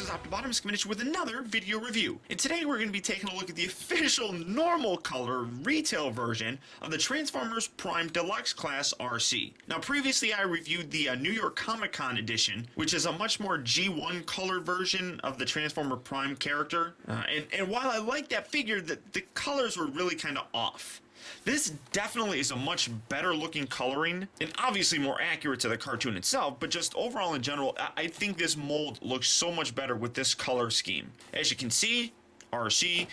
this is Autobot coming at you with another video review. And today we're going to be taking a look at the official normal color retail version of the Transformers Prime Deluxe class Arcee. Now previously I reviewed the New York Comic Con edition, which is a much more G1 colored version of the Transformer Prime character. And while I like that figure, the colors were really kind of off. This definitely is a much better looking coloring and obviously more accurate to the cartoon itself, but just overall in general, I think this mold looks so much better with this color scheme. As you can see, Arcee.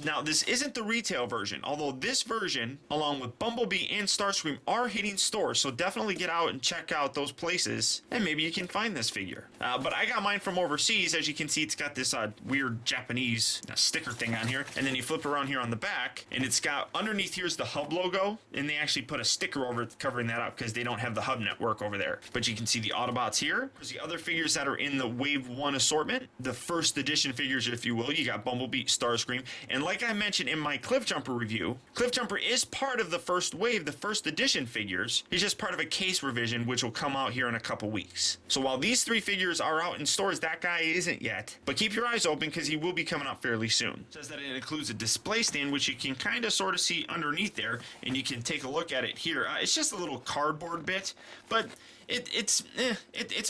Now this isn't the retail version, although this version, along with Bumblebee and Starscream, are hitting stores, so definitely get out and check out those places, and maybe you can find this figure. But I got mine from overseas. As you can see, it's got this weird Japanese sticker thing on here, and then you flip around here on the back, and it's got, underneath here's the hub logo, and they actually put a sticker over it covering that up because they don't have the hub network over there. But you can see the Autobots here. There's the other figures that are in the Wave 1 assortment, the first edition figures, if you will. You got Bumblebee, Starscream, and like I mentioned in my Cliffjumper review, Cliffjumper is part of the first wave, the first edition figures. He's just part of a case revision which will come out here in a couple weeks. So while these three figures are out in stores, that guy isn't yet, but keep your eyes open because he will be coming out fairly soon. It says that it includes a display stand which you can kind of sort of see underneath there, and you can take a look at it here. It's just a little cardboard bit, but it's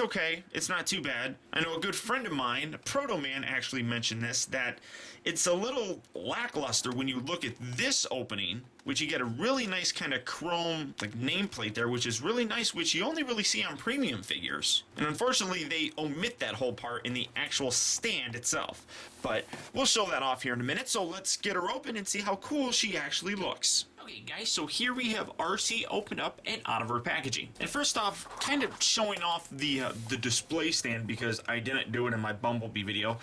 okay. It's not too bad. I know a good friend of mine, Proto Man, actually mentioned this, that it's a little lackluster when you look at this opening, which you get a really nice kind of chrome like nameplate there, which is really nice, which you only really see on premium figures. And unfortunately, they omit that whole part in the actual stand itself. But we'll show that off here in a minute, so let's get her open and see how cool she actually looks. Okay guys, so here we have Arcee opened up and out of her packaging. And first off, kind of showing off the display stand because I didn't do it in my Bumblebee video.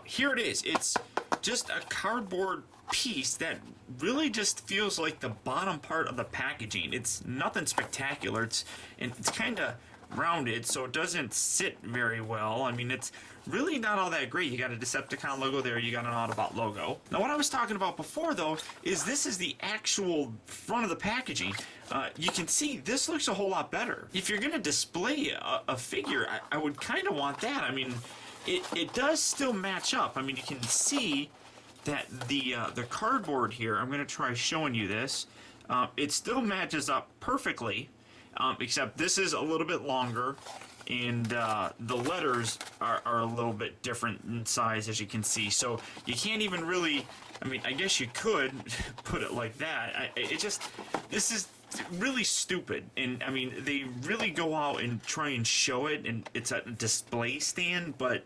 Here it is. It's just a cardboard piece that really just feels like the bottom part of the packaging. It's nothing spectacular. It's kind of rounded, so it doesn't sit very well. I mean, it's really not all that great. You got a Decepticon logo there, you got an Autobot logo. Now what I was talking about before though is this is the actual front of the packaging. You can see this looks a whole lot better. If you're gonna display a figure, I would kind of want that. I mean, it does still match up. I mean, you can see that the cardboard here, I'm gonna try showing you this, it still matches up perfectly. Except this is a little bit longer, and the letters are a little bit different in size, as you can see. So you can't even really, I mean, I guess you could put it like that. This is really stupid. And I mean, they really go out and try and show it, and it's a display stand, but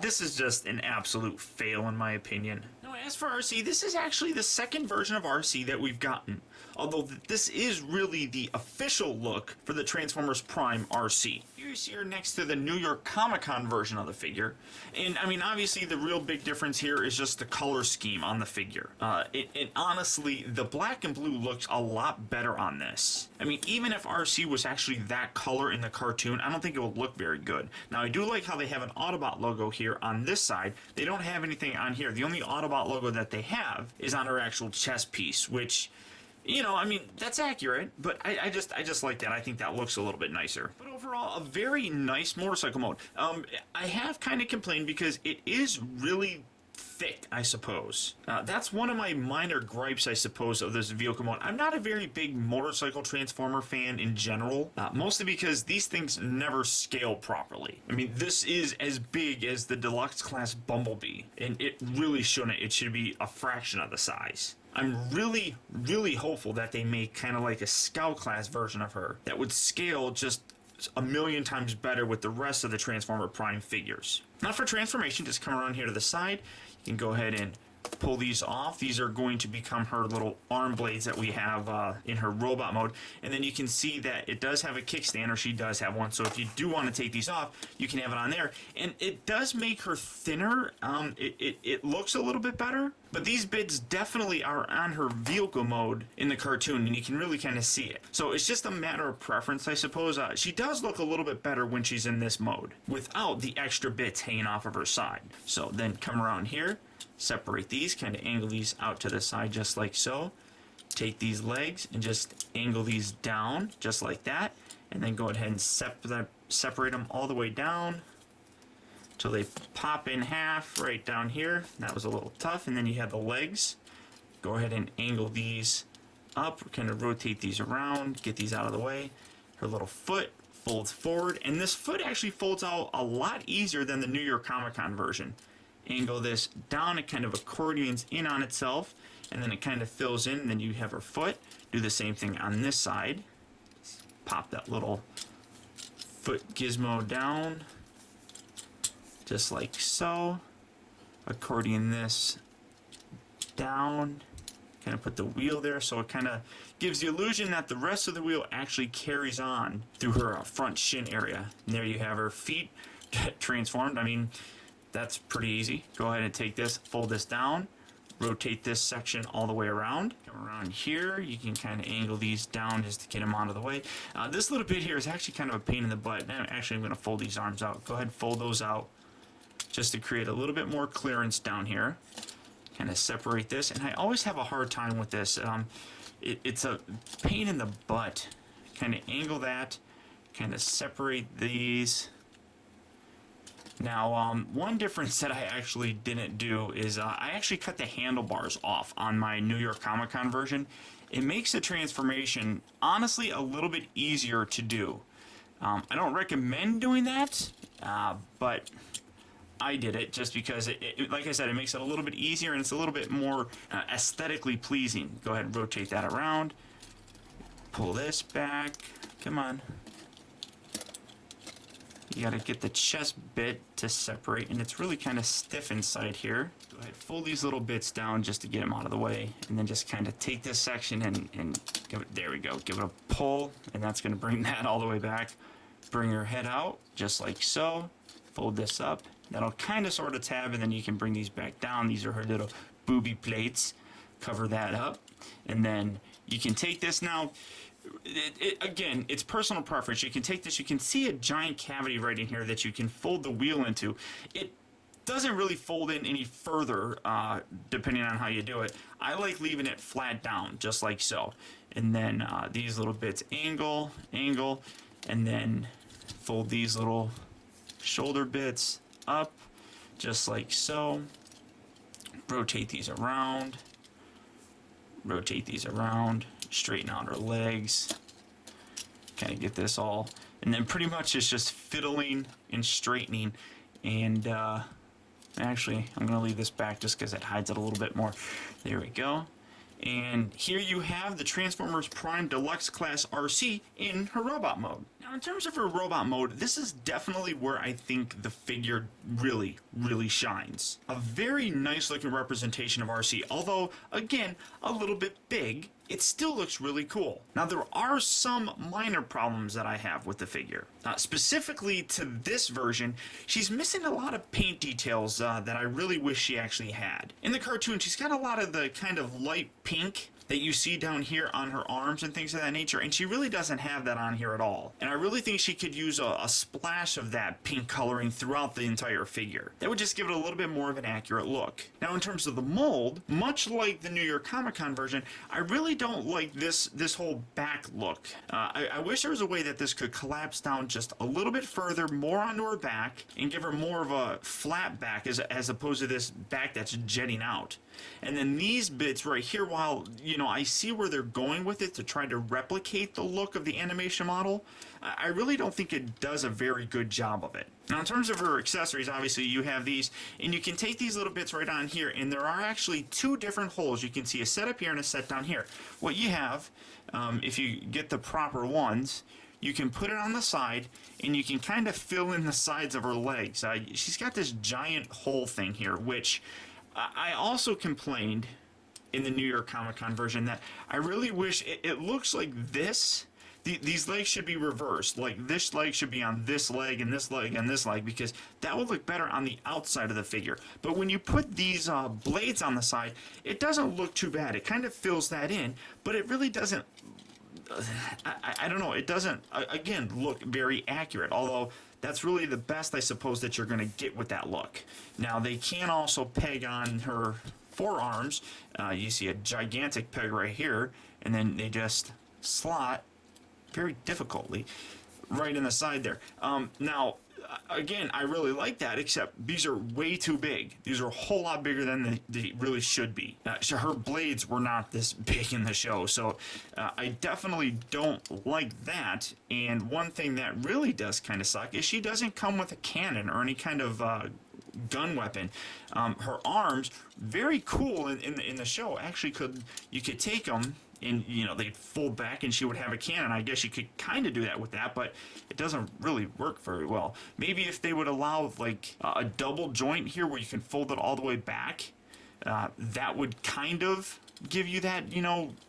this is just an absolute fail in my opinion. Now, as for Arcee, this is actually the second version of Arcee that we've gotten. Although this is really the official look for the Transformers Prime Arcee. You see her next to the New York Comic Con version of the figure. And I mean, obviously the real big difference here is just the color scheme on the figure. And honestly, the black and blue looks a lot better on this. I mean, even if Arcee was actually that color in the cartoon, I don't think it would look very good. Now, I do like how they have an Autobot logo here on this side. They don't have anything on here. The only Autobot logo that they have is on her actual chest piece, which, you know, I mean, that's accurate, but I just like that. I think that looks a little bit nicer. But overall, a very nice motorcycle mode. I have kind of complained because it is really thick, I suppose. That's one of my minor gripes, I suppose, of this vehicle mode. I'm not a very big motorcycle Transformer fan in general, mostly because these things never scale properly. I mean, this is as big as the Deluxe class Bumblebee, and it really shouldn't. It should be a fraction of the size. I'm really, really hopeful that they make kind of like a Scout class version of her that would scale just a million times better with the rest of the Transformer Prime figures. Now for transformation, just come around here to the side. You can go ahead and pull these off. These are going to become her little arm blades that we have in her robot mode. And then you can see that it does have a kickstand, or she does have one. So if you do want to take these off, you can have it on there. And it does make her thinner. It looks a little bit better. But these bits definitely are on her vehicle mode in the cartoon, and you can really kind of see it. So it's just a matter of preference, I suppose. She does look a little bit better when she's in this mode, without the extra bits hanging off of her side. So then come around here, separate these, kind of angle these out to the side just like so. Take these legs and just angle these down just like that, and then go ahead and separate them all the way down till they pop in half right down here. That was a little tough. And then you have the legs. Go ahead and angle these up, kind of rotate these around, get these out of the way. Her little foot folds forward, and this foot actually folds out a lot easier than the New York Comic Con version. Angle this down, it kind of accordions in on itself, and then it kind of fills in, and then you have her foot. Do the same thing on this side. Pop that little foot gizmo down, just like so. Accordion this down, kind of put the wheel there, so it kind of gives the illusion that the rest of the wheel actually carries on through her front shin area. And there you have her feet transformed. I mean, that's pretty easy. Go ahead and take this, fold this down, rotate this section all the way around. Come around here, you can kind of angle these down just to get them out of the way. This little bit here is actually kind of a pain in the butt. Now, actually, I'm going to fold these arms out. Go ahead and fold those out just to create a little bit more clearance down here. Kind of separate this, and I always have a hard time with this. It's a pain in the butt. Kind of angle that, kind of separate these. Now, one difference that I actually didn't do is I actually cut the handlebars off on my New York Comic Con version. It makes the transformation, honestly, a little bit easier to do. I don't recommend doing that, but I did it just because, like I said, it makes it a little bit easier and it's a little bit more aesthetically pleasing. Go ahead and rotate that around. Pull this back. Come on. You gotta get the chest bit to separate, and it's really kind of stiff inside here. Go ahead, fold these little bits down just to get them out of the way, and then just kind of take this section and give it, there we go, give it a pull, and that's gonna bring that all the way back. Bring your head out, just like so. Fold this up. That'll kind of sort of tab, and then you can bring these back down. These are her little booby plates. Cover that up, and then you can take this now. Again, it's personal preference. You can take this, you can see a giant cavity right in here that you can fold the wheel into. It doesn't really fold in any further, depending on how you do it. I like leaving it flat down, just like so. And then these little bits angle, and then fold these little shoulder bits up, just like so. Rotate these around. Rotate these around. Straighten out her legs. Kind of get this all. And then pretty much it's just fiddling and straightening. And actually, I'm going to leave this back just because it hides it a little bit more. There we go. And here you have the Transformers Prime Deluxe Class Arcee in her robot mode. Now, in terms of her robot mode, this is definitely where I think the figure really shines. A very nice looking representation of Arcee, although, again, a little bit big. It still looks really cool. Now, there are some minor problems that I have with the figure. Specifically to this version, she's missing a lot of paint details that I really wish she actually had. In the cartoon, she's got a lot of the kind of light pink that you see down here on her arms and things of that nature, and she really doesn't have that on here at all. And I really think she could use a splash of that pink coloring throughout the entire figure. That would just give it a little bit more of an accurate look. Now, in terms of the mold, much like the New York Comic Con version, I really don't like this whole back look. I wish there was a way that this could collapse down just a little bit further, more onto her back, and give her more of a flat back as opposed to this back that's jetting out. And then these bits right here, while, you know, I see where they're going with it to try to replicate the look of the animation model, I really don't think it does a very good job of it. Now, in terms of her accessories, obviously you have these, and you can take these little bits right on here, and there are actually two different holes. You can see a set up here and a set down here. What you have, if you get the proper ones, you can put it on the side, and you can kind of fill in the sides of her legs. She's got this giant hole thing here, which I also complained in the New York Comic Con version that I really wish it looks like this. These legs should be reversed. Like this leg should be on this leg and this leg and this leg, because that would look better on the outside of the figure. But when you put these blades on the side, it doesn't look too bad. It kind of fills that in, but it really doesn't. I don't know. It doesn't, again, look very accurate, although that's really the best, I suppose, that you're going to get with that look. Now, they can also peg on her forearms. You see a gigantic peg right here, and then they just slot very difficultly right in the side there. Now, again, I really like that, except these are way too big. These are a whole lot bigger than they really should be. So her blades were not this big in the show, so I definitely don't like that. And one thing that really does kind of suck is she doesn't come with a cannon or any kind of gun weapon. Her arms, very cool in the show. Actually, you could take them and they'd fold back and she would have a cannon. I guess you could kind of do that with that, but it doesn't really work very well. Maybe if they would allow like a double joint here where you can fold it all the way back, that would kind of give you that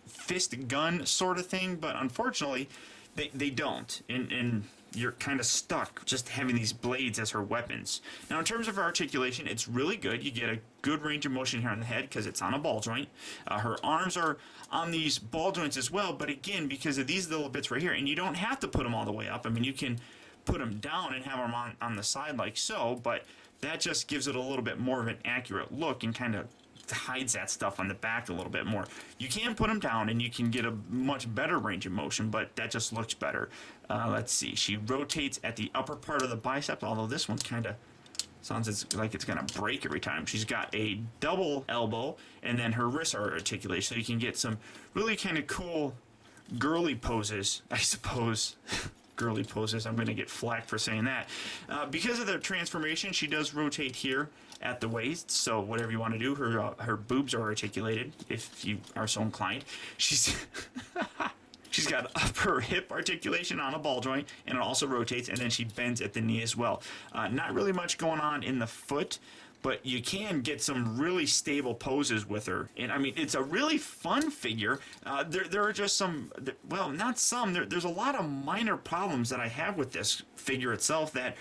fist gun sort of thing. But unfortunately, they don't, and you're kind of stuck just having these blades as her weapons. Now, in terms of her articulation, it's really good. You get a good range of motion here on the head because it's on a ball joint. Her arms are on these ball joints as well, but again, because of these little bits right here, and you don't have to put them all the way up. I mean, you can put them down and have them on the side like so, but that just gives it a little bit more of an accurate look and kind of hides that stuff on the back a little bit more. You can put them down and you can get a much better range of motion, but that just looks better. Let's see. She rotates at the upper part of the bicep, although this one kind of sounds like it's going to break every time. She's got a double elbow, and then her wrists are articulated, so you can get some really kind of cool girly poses, I suppose. Girly poses. I'm going to get flack for saying that. Because of the transformation, she does rotate here at the waist, so whatever you want to do, her boobs are articulated, if you are so inclined. She's got upper hip articulation on a ball joint, and it also rotates, and then she bends at the knee as well. Not really much going on in the foot, but you can get some really stable poses with her. And I mean, it's a really fun figure. There are just some, well, not some, there's a lot of minor problems that I have with this figure itself that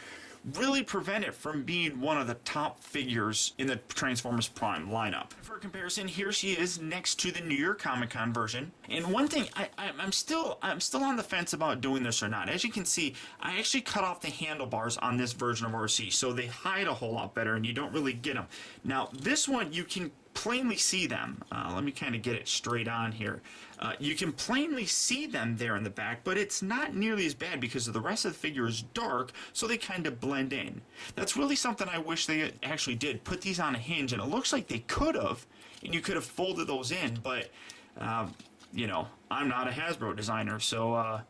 really prevent it from being one of the top figures in the Transformers Prime lineup. For comparison, here she is next to the New York Comic Con version. And one thing, I'm still on the fence about doing this or not. As you can see, I actually cut off the handlebars on this version of Arcee, so they hide a whole lot better and you don't really get them. Now, this one, you can plainly see them. Let me kind of get it straight on here. You can plainly see them there in the back, but it's not nearly as bad because the rest of the figure is dark, so they kind of blend in. That's really something I wish they actually did. Put these on a hinge, and it looks like they could have, and you could have folded those in, but, I'm not a Hasbro designer, so,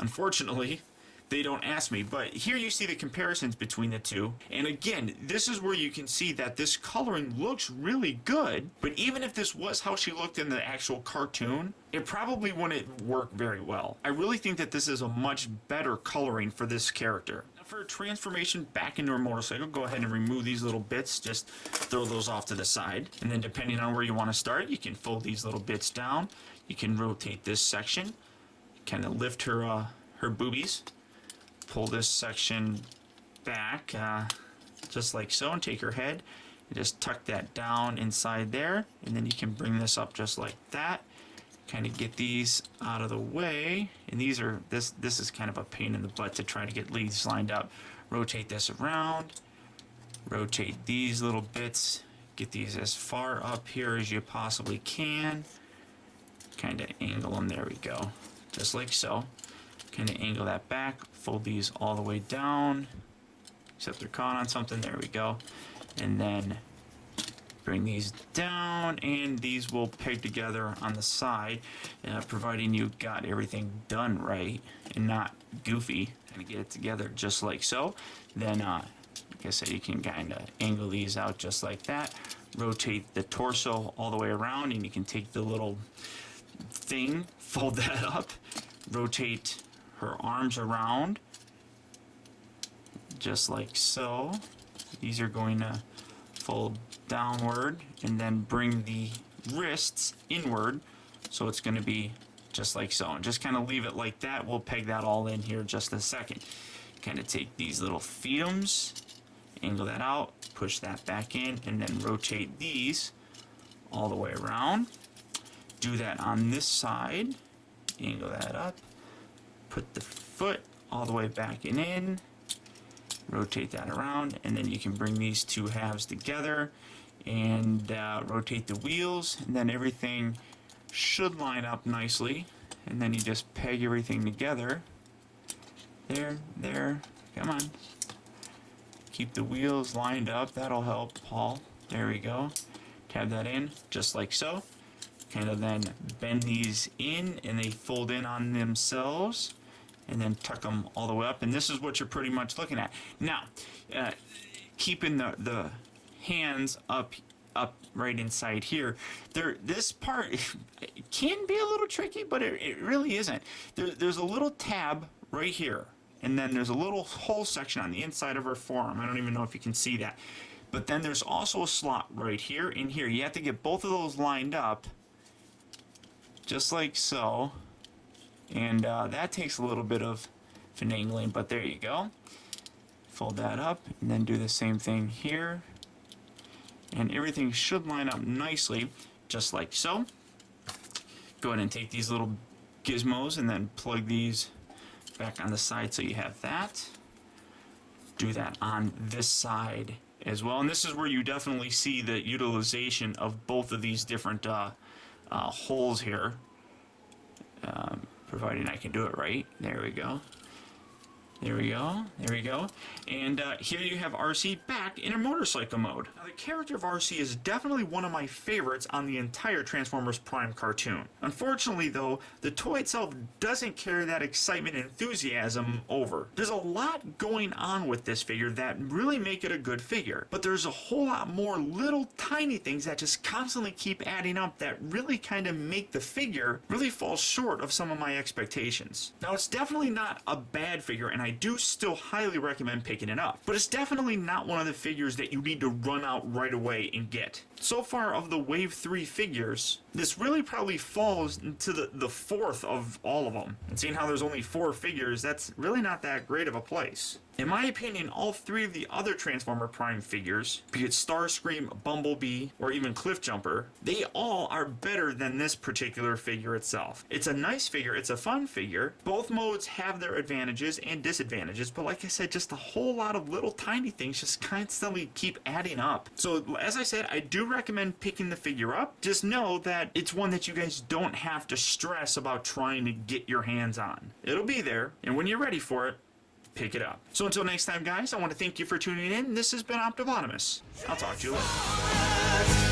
unfortunately, they don't ask me. But here you see the comparisons between the two. And again, this is where you can see that this coloring looks really good. But even if this was how she looked in the actual cartoon, it probably wouldn't work very well. I really think that this is a much better coloring for this character. Now for transformation back into her motorcycle, go ahead and remove these little bits. Just throw those off to the side. And then depending on where you want to start, you can fold these little bits down. You can rotate this section. Kind of lift her boobies. Pull this section back just like so, and take her head and just tuck that down inside there, and then you can bring this up just like that. Kind of get these out of the way, and these are this is kind of a pain in the butt to try to get these lined up. Rotate this around, rotate these little bits, get these as far up here as you possibly can. Kind of angle them, there we go, just like so. Kind of angle that back, fold these all the way down, except they're caught on something, there we go. And then bring these down, and these will peg together on the side, providing you got everything done right and not goofy. Kind of get it together just like so. Then, like I said, you can kind of angle these out just like that. Rotate the torso all the way around, and you can take the little thing, fold that up, rotate her arms around just like so. These are going to fold downward, and then bring the wrists inward, so it's going to be just like so, and just kind of leave it like that. We'll peg that all in here just a second. Kind of take these little feetums, angle that out, push that back in, and then rotate these all the way around. Do that on this side, angle that up, put the foot all the way back and in, rotate that around, and then you can bring these two halves together and rotate the wheels, and then everything should line up nicely, and then you just peg everything together. There, come on. keep the wheels lined up. That'll help, Paul. There we go. Tab that in, just like so. Kind of then bend these in, and they fold in on themselves, and then tuck them all the way up. And this is what you're pretty much looking at. Now, keeping the hands up right inside here. This part can be a little tricky, but it really isn't. There's a little tab right here, and then there's a little hole section on the inside of her forearm. I don't even know if you can see that. But then there's also a slot right here and here. You have to get both of those lined up, just like so. And that takes a little bit of finagling, but there you go. Fold that up, and then do the same thing here. And everything should line up nicely, just like so. Go ahead and take these little gizmos and then plug these back on the side so you have that. Do that on this side as well. And this is where you definitely see the utilization of both of these different holes here. Providing I can do it right. There we go. There we go. There we go. And here you have Arcee back in a motorcycle mode. Now, the character of Arcee is definitely one of my favorites on the entire Transformers Prime cartoon. Unfortunately, though, the toy itself doesn't carry that excitement and enthusiasm over. There's a lot going on with this figure that really make it a good figure, but there's a whole lot more little tiny things that just constantly keep adding up that really kind of make the figure really fall short of some of my expectations. Now, it's definitely not a bad figure, and I do still highly recommend picking it up, but it's definitely not one of the figures that you need to run out right away and get. So far of the Wave 3 figures, this really probably falls into the fourth of all of them. And seeing how there's only 4 figures, that's really not that great of a place. In my opinion, all 3 of the other Transformer Prime figures, be it Starscream, Bumblebee, or even Cliffjumper, they all are better than this particular figure itself. It's a nice figure, it's a fun figure. Both modes have their advantages and disadvantages, but like I said, just a whole lot of little tiny things just constantly keep adding up. So as I said, I do recommend picking the figure up. Just know that it's one that you guys don't have to stress about trying to get your hands on. It'll be there, and when you're ready for it, pick it up. So until next time, guys, I want to thank you for tuning in. This has been Optibotimus. I'll talk to you later.